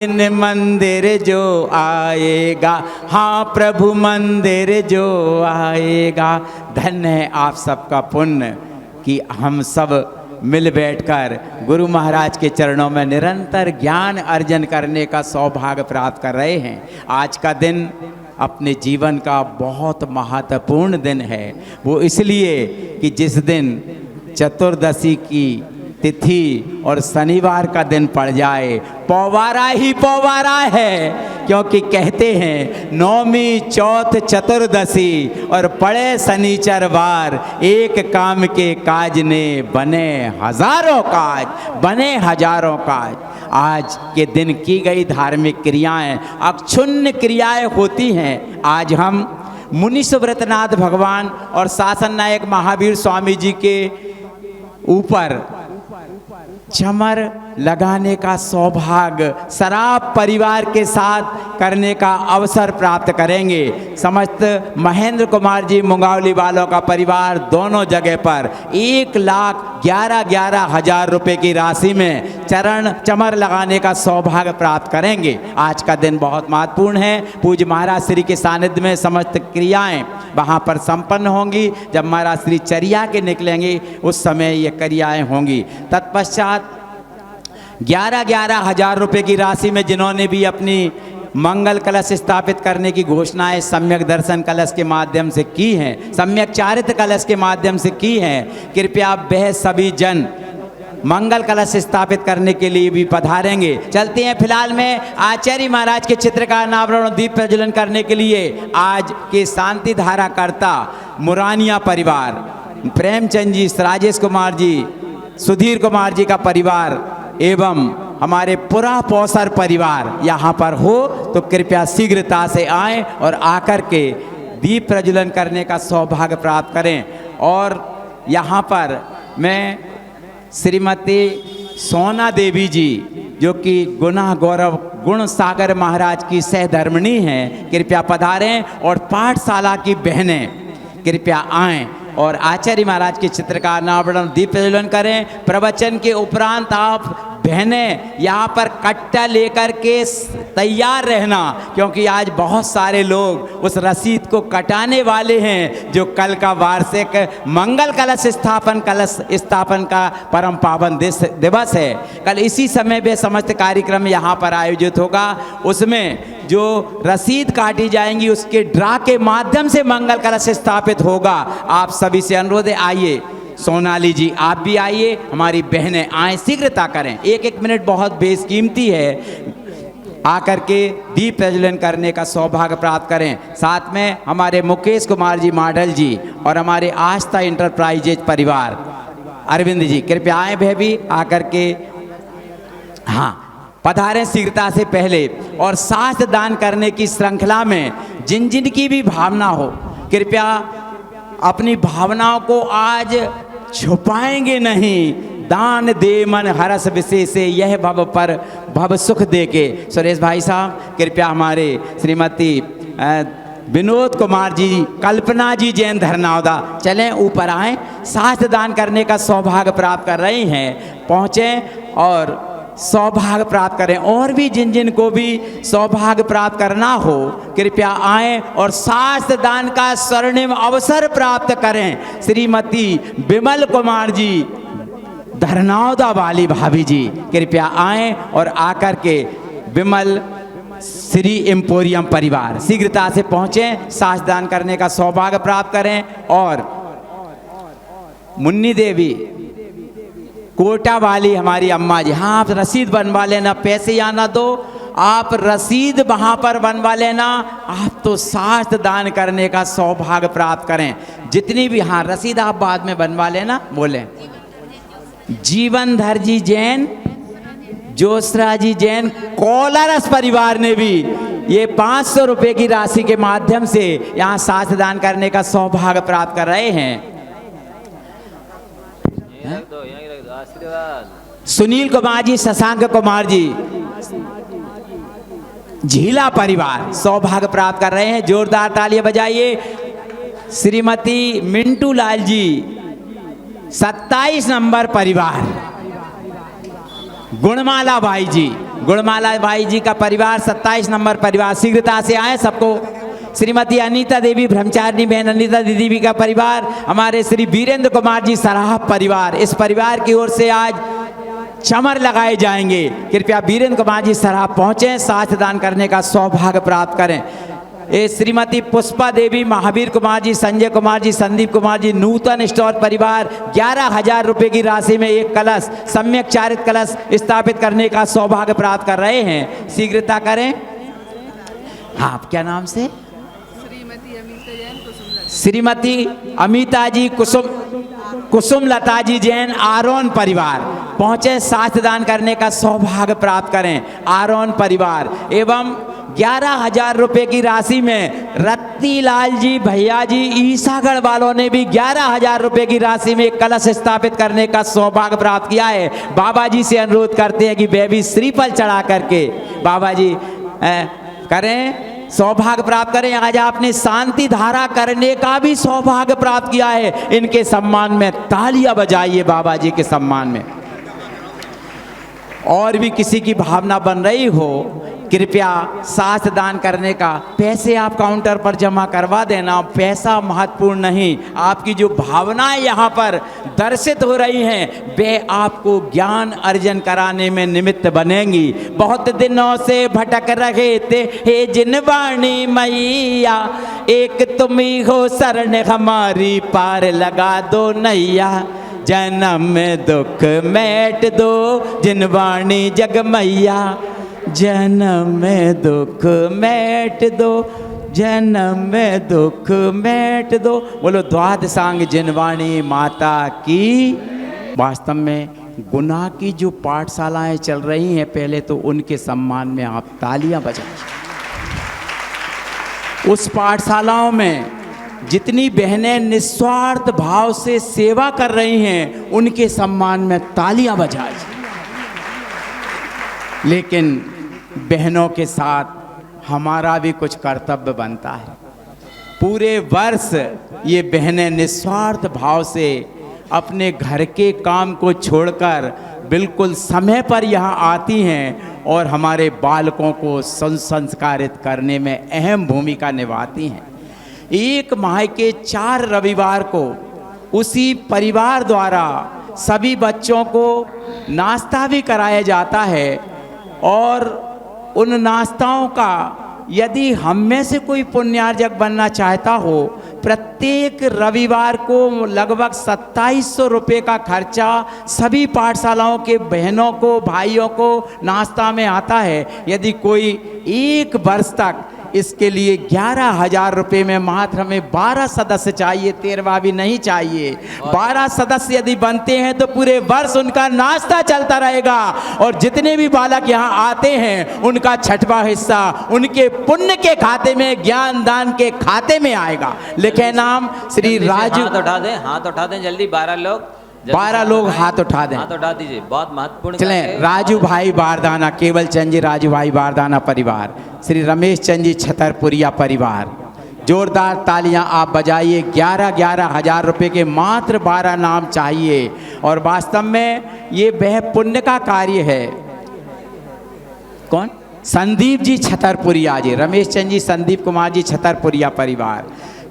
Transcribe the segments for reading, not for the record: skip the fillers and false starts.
इन मंदिर जो आएगा, हाँ प्रभु मंदिर जो आएगा। धन्य है आप सबका पुण्य कि हम सब मिल बैठकर गुरु महाराज के चरणों में निरंतर ज्ञान अर्जन करने का सौभाग्य प्राप्त कर रहे हैं। आज का दिन अपने जीवन का बहुत महत्वपूर्ण दिन है। वो इसलिए कि जिस दिन चतुर्दशी की तिथि और शनिवार का दिन पड़ जाए, पौवारा ही पौवारा है, क्योंकि कहते हैं नौमी चौथ चतुर्दशी और पड़े शनिचरवार, एक काम के काज ने बने हजारों काज, बने हजारों काज। आज के दिन की गई धार्मिक क्रियाएं अक्षुण्ण क्रियाएं होती हैं। आज हम मुनि सुव्रतनाथ भगवान और शासन नायक महावीर स्वामी जी के ऊपर चमर लगाने का सौभाग्य सराफ परिवार के साथ करने का अवसर प्राप्त करेंगे। समस्त महेंद्र कुमार जी मुंगावली वालों का परिवार दोनों जगह पर 1,11,11,000 रुपए की राशि में चरण चमर लगाने का सौभाग्य प्राप्त करेंगे। आज का दिन बहुत महत्वपूर्ण है। पूज्य महाराज श्री के सानिध्य में समस्त क्रियाएं वहाँ पर संपन्न होंगी। जब महाराज श्री चर्या के निकलेंगे उस समय ये क्रियाएं होंगी। तत्पश्चात 11,11,000 रुपए की राशि में जिन्होंने भी अपनी मंगल कलश स्थापित करने की घोषणाएं सम्यक दर्शन कलश के माध्यम से की हैं, सम्यक चारित्र कलश के माध्यम से की हैं, कृपया वह सभी जन मंगल कलश स्थापित करने के लिए भी पधारेंगे। चलते हैं फिलहाल में आचार्य महाराज के चित्र का अनावरण और दीप प्रज्वलन करने के लिए आज के शांति धारा कर्ता मुरानिया परिवार, प्रेमचंद जी, राजेश कुमार जी, सुधीर कुमार जी का परिवार एवं हमारे पुरा पौसर परिवार यहाँ पर हो तो कृपया शीघ्रता से आएं और आकर के दीप प्रज्वलन करने का सौभाग्य प्राप्त करें। और यहाँ पर मैं श्रीमती सोना देवी जी, जो कि गुना गौरव गुण सागर महाराज की सहधर्मिणी हैं, कृपया पधारें और पाठशाला की बहनें कृपया आएं और आचार्य महाराज के चित्र का अनावरण दीप प्रज्वलन करें। प्रवचन के उपरांत आप बहनें यहाँ पर कट्टा लेकर के तैयार रहना, क्योंकि आज बहुत सारे लोग उस रसीद को कटाने वाले हैं जो कल का वार्षिक मंगल कलश स्थापन का परम पावन दिवस है। कल इसी समय पे समस्त कार्यक्रम यहाँ पर आयोजित होगा। उसमें जो रसीद काटी जाएंगी उसके ड्रा के माध्यम से मंगल कलश स्थापित होगा। आप सभी से अनुरोध है, आइए। सोनाली जी आप भी आइए, हमारी बहनें आए, शीघ्रता करें, एक मिनट बहुत बेशकीमती है। आकर के दीप प्रज्वलन करने का सौभाग्य प्राप्त करें। साथ में हमारे मुकेश कुमार जी माडल जी और हमारे आस्था इंटरप्राइजेज परिवार अरविंद जी कृपया आए, वह भी आकर के हाँ पधारें शीघ्रता से पहले। और शास्त्र दान करने की श्रृंखला में जिन जिन की भी भावना हो, कृपया अपनी भावनाओं को आज छुपाएंगे नहीं। दान दे मन हरस विशेष, यह भव पर भव सुख दे के। सुरेश भाई साहब कृपया हमारे श्रीमती विनोद कुमार जी, कल्पना जी जैन धरनावदा चलें ऊपर आएँ, शास्त्र दान करने का सौभाग्य प्राप्त कर रही हैं, पहुँचें और सौभाग्य प्राप्त करें। और भी जिन जिन को भी सौभाग्य प्राप्त करना हो कृपया आएं और शास्त्र दान का स्वर्णिम अवसर प्राप्त करें। श्रीमती विमल कुमार जी, धरनावदा वाली भाभी जी कृपया आएं और आकर के विमल श्री एम्पोरियम परिवार शीघ्रता से पहुँचें, शास्त्र दान करने का सौभाग्य प्राप्त करें। और मुन्नी देवी कोटा वाली हमारी अम्मा जी, हाँ आप रसीद बनवा लेना, पैसे या ना दो, आप रसीद वहाँ पर बनवा लेना। आप तो शास्त्र दान करने का सौभाग्य प्राप्त करें। जितनी भी, हाँ रसीद आप बाद में बनवा लेना। बोलें जीवनधर जी जैन, जोसरा जी जैन, कोलारस परिवार ने भी ये 500 रुपये की राशि के माध्यम से यहाँ शास्त्र दान करने का सौभाग्य प्राप्त कर रहे हैं। सुनील कुमार जी, शशांक कुमार जी, झीला परिवार सौभाग्य प्राप्त कर रहे हैं, जोरदार तालियां बजाइए। श्रीमती मिंटू लाल जी, 27 नंबर परिवार, गुणमाला भाई जी, गुणमाला भाई जी का परिवार 27 नंबर परिवार शीघ्रता से आए सबको। श्रीमती अनीता देवी ब्रह्मचारिणी बहन अनीता दीदी का परिवार, हमारे श्री वीरेंद्र कुमार जी सराफ परिवार, इस परिवार की ओर से आज चमर लगाए जाएंगे। कृपया वीरेंद्र कुमार जी सराफ पहुंचे, साथ दान करने का सौभाग्य प्राप्त करें। ये श्रीमती पुष्पा देवी, महावीर कुमार जी, संजय कुमार जी, संदीप कुमार जी, नूतन स्टोर परिवार 11,000 रुपए की राशि में एक कलश, सम्यक चारित कलश स्थापित करने का सौभाग्य प्राप्त कर रहे हैं। शीघ्रता करें। आप क्या नाम से? श्रीमती अमिता जी कुसुम लता जी जैन आरोन परिवार पहुंचे, साथ दान करने का सौभाग्य प्राप्त करें। आरोन परिवार एवं 11,000 रुपए की राशि में रत्ती लाल जी भैया जी ईसागढ़ वालों ने भी 11,000 रुपए की राशि में कलश स्थापित करने का सौभाग्य प्राप्त किया है। बाबा जी से अनुरोध करते हैं कि वे भी श्रीफल चढ़ा करके बाबा जी करें, सौभाग्य प्राप्त करें। आज आपने शांति धारा करने का भी सौभाग्य प्राप्त किया है। इनके सम्मान में तालियां बजाइए बाबा जी के सम्मान में। और भी किसी की भावना बन रही हो, कृपया साथ दान करने का पैसे आप काउंटर पर जमा करवा देना। पैसा महत्वपूर्ण नहीं, आपकी जो भावनाएं यहाँ पर दर्शित हो रही हैं वे आपको ज्ञान अर्जन कराने में निमित्त बनेंगी। बहुत दिनों से भटक रहे थे हे जिनवाणी मैया, एक तुम ही हो शरण हमारी, पार लगा दो नैया। जन्म में दुख मैट दो जिनवाणी जग मैया, जन्म में दुख मैट दो, जन्म में दुख मैट दो। बोलो द्वादशांग जिनवाणी माता की। वास्तव में गुनाह की जो पाठशालाएं चल रही हैं, पहले तो उनके सम्मान में आप तालियां बजाइए। उस पाठशालाओं में जितनी बहनें निस्वार्थ भाव से सेवा कर रही हैं उनके सम्मान में तालियां बजाइए। लेकिन बहनों के साथ हमारा भी कुछ कर्तव्य बनता है। पूरे वर्ष ये बहनें निस्वार्थ भाव से अपने घर के काम को छोड़कर बिल्कुल समय पर यहाँ आती हैं और हमारे बालकों को संस्कारित करने में अहम भूमिका निभाती हैं। एक माह के 4 रविवार को उसी परिवार द्वारा सभी बच्चों को नाश्ता भी कराया जाता है और उन नाश्ताओं का यदि हम में से कोई पुण्यार्जक बनना चाहता हो, प्रत्येक रविवार को लगभग 2700 रुपये का खर्चा सभी पाठशालाओं के बहनों को भाइयों को नाश्ता में आता है। यदि कोई एक वर्ष तक इसके लिए 11,000 रुपये में मात्र हमें 12 सदस्य चाहिए, 13वां भी नहीं चाहिए। 12 सदस्य यदि बनते हैं तो पूरे वर्ष उनका नाश्ता चलता रहेगा और जितने भी बालक यहाँ आते हैं उनका 6वां हिस्सा उनके पुण्य के खाते में, ज्ञान दान के खाते में आएगा। लिखे नाम श्री राजू। हाथ उठा दें जल्दी। 12 लोग हाथ उठा दें। हाथ उठा दीजिए, बहुत महत्वपूर्ण। चलें। राजू भाई बारदाना, केवल चंद जी राजू भाई बारदाना परिवार, श्री रमेश चंद जी छतरपुरिया परिवार, जोरदार तालियां आप बजाइए। 11,000 रुपये के मात्र 12 नाम चाहिए और वास्तव में ये वह पुण्य का कार्य है। कौन? संदीप जी छतरपुरिया जी, रमेश चंद जी, संदीप कुमार जी छतरपुरिया परिवार।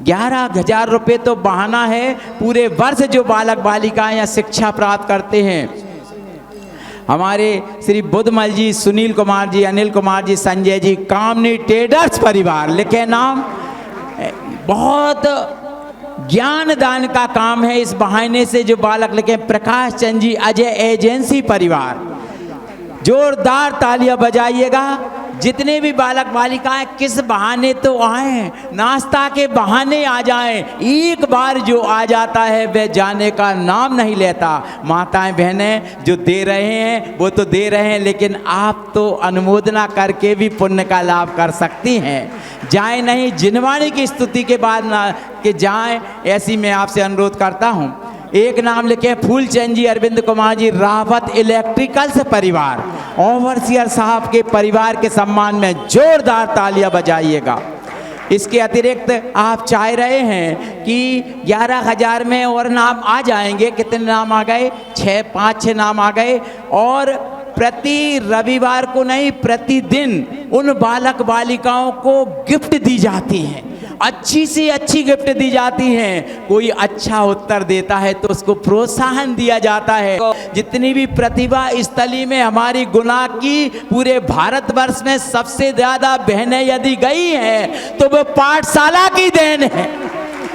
11,000 रुपये तो बहाना है। पूरे वर्ष जो बालक बालिकाएं या शिक्षा प्राप्त करते हैं, हमारे श्री बुद्धमल जी, सुनील कुमार जी, अनिल कुमार जी, संजय जी, कामनी ट्रेडर्स परिवार, लिखे नाम। बहुत ज्ञान दान का काम है इस बहाने से जो बालक लिखे। प्रकाश चंद जी अजय एजेंसी परिवार, जोरदार तालियां बजाइएगा। जितने भी बालक बालिकाएं किस बहाने तो आए, नाश्ता के बहाने आ जाएं, एक बार जो आ जाता है वह जाने का नाम नहीं लेता। माताएं बहनें जो दे रहे हैं वो तो दे रहे हैं, लेकिन आप तो अनुमोदना करके भी पुण्य का लाभ कर सकती हैं। जाए नहीं, जिनवाणी की स्तुति के बाद ना कि जाएं, ऐसी मैं आपसे अनुरोध करता हूँ। एक नाम लिखे फूलचंद जी, अरविंद कुमार जी, रावत इलेक्ट्रिकल्स परिवार, ओवरसियर साहब के परिवार के सम्मान में जोरदार तालियां बजाइएगा। इसके अतिरिक्त आप चाह रहे हैं कि 11,000 में और नाम आ जाएंगे। कितने नाम आ गए? 5-6 नाम आ गए और प्रति रविवार को नहीं, प्रतिदिन उन बालक बालिकाओं को गिफ्ट दी जाती हैं, अच्छी से अच्छी गिफ्ट दी जाती हैं। कोई अच्छा उत्तर देता है तो उसको प्रोत्साहन दिया जाता है। जितनी भी प्रतिभा स्थली में हमारी गुना की पूरे भारतवर्ष में सबसे ज्यादा बहनें यदि गई हैं तो वो पाठशाला की देन है।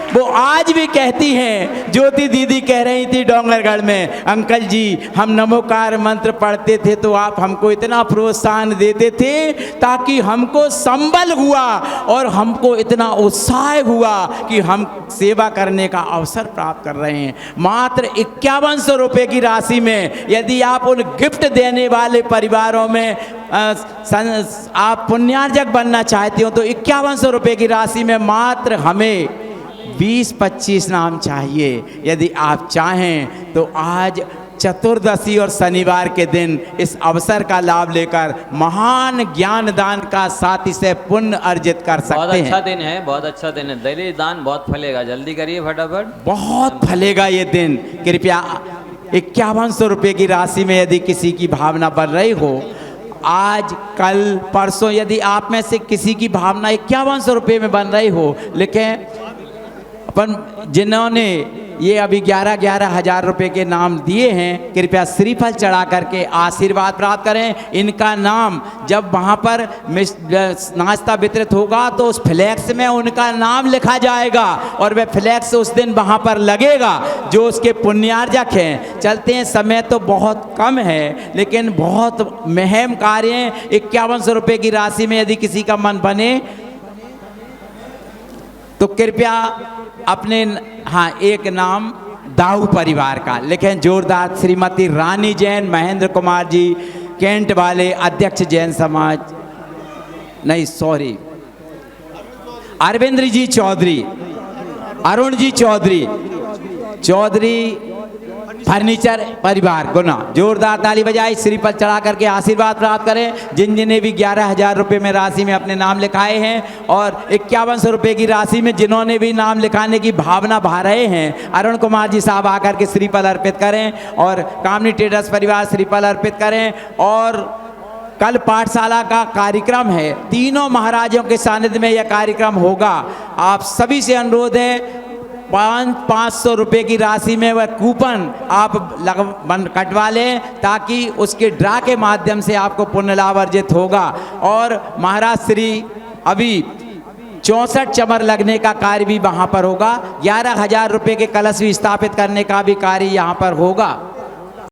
वो आज भी कहती हैं, ज्योति दीदी कह रही थी डोंगरगढ़ में, अंकल जी हम नमोकार मंत्र पढ़ते थे तो आप हमको इतना प्रोत्साहन देते थे ताकि हमको संबल हुआ और हमको इतना उत्साह हुआ कि हम सेवा करने का अवसर प्राप्त कर रहे हैं। मात्र 5100 रुपये की राशि में यदि आप उन गिफ्ट देने वाले परिवारों में आप पुण्यार्जक बनना चाहते हो तो 5100 रुपये की राशि में मात्र हमें 20-25 नाम चाहिए। यदि आप चाहें तो आज चतुर्दशी और शनिवार के दिन इस अवसर का लाभ लेकर महान ज्ञान दान का साथी से पुण्य अर्जित कर सकते हैं। बहुत अच्छा दिन है, बहुत अच्छा दिन है। दलील दान बहुत फलेगा, जल्दी करिए फटाफट। बहुत फलेगा ये दिन। कृपया 5100 रुपये की राशि में यदि किसी की भावना बन रही हो, आज कल परसों यदि आप में से किसी की भावना 5100 रुपये में बन रही हो, लेकिन अपन जिन्होंने ये अभी 11-11 हज़ार रुपये के नाम दिए हैं, कृपया श्रीफल चढ़ा करके आशीर्वाद प्राप्त करें। इनका नाम जब वहाँ पर नाश्ता वितरित होगा तो उस फ्लैक्स में उनका नाम लिखा जाएगा और वह फ्लैक्स उस दिन वहाँ पर लगेगा जो उसके पुण्यार्जक हैं। चलते हैं, समय तो बहुत कम है लेकिन बहुत महम कार्य हैं। 5100 रुपये की राशि में यदि किसी का मन बने तो कृपया अपने, हाँ, एक नाम दाऊ परिवार का लिखें, जोरदार। श्रीमती रानी जैन, महेंद्र कुमार जी, कैंट वाले, अध्यक्ष जैन समाज, नहीं सॉरी, अरविंद्र जी चौधरी, अरुण जी चौधरी, चौधरी फर्नीचर परिवार गुना, जोरदार ताली बजाई, श्रीफल चढ़ा करके आशीर्वाद प्राप्त करें। जिन्हें भी 11,000 रुपये में राशि में अपने नाम लिखाए हैं और 5100 रुपये की राशि में जिन्होंने भी नाम लिखाने की भावना भा रहे हैं, अरुण कुमार जी साहब आकर के श्रीफल अर्पित करें और कामनी ट्रेडर्स परिवार श्रीफल अर्पित करें। और कल पाठशाला का कार्यक्रम है, तीनों महाराजों के सानिध्य में यह कार्यक्रम होगा। आप सभी से अनुरोध है, 500 रुपये की राशि में वह कूपन आप कटवा लें ताकि उसके ड्रा के माध्यम से आपको पुण्य लाभ अर्जित होगा। और महाराज श्री अभी 64 चमर लगने का कार्य भी वहाँ पर होगा। 11,000 रुपये के कलश भी स्थापित करने का भी कार्य यहाँ पर होगा।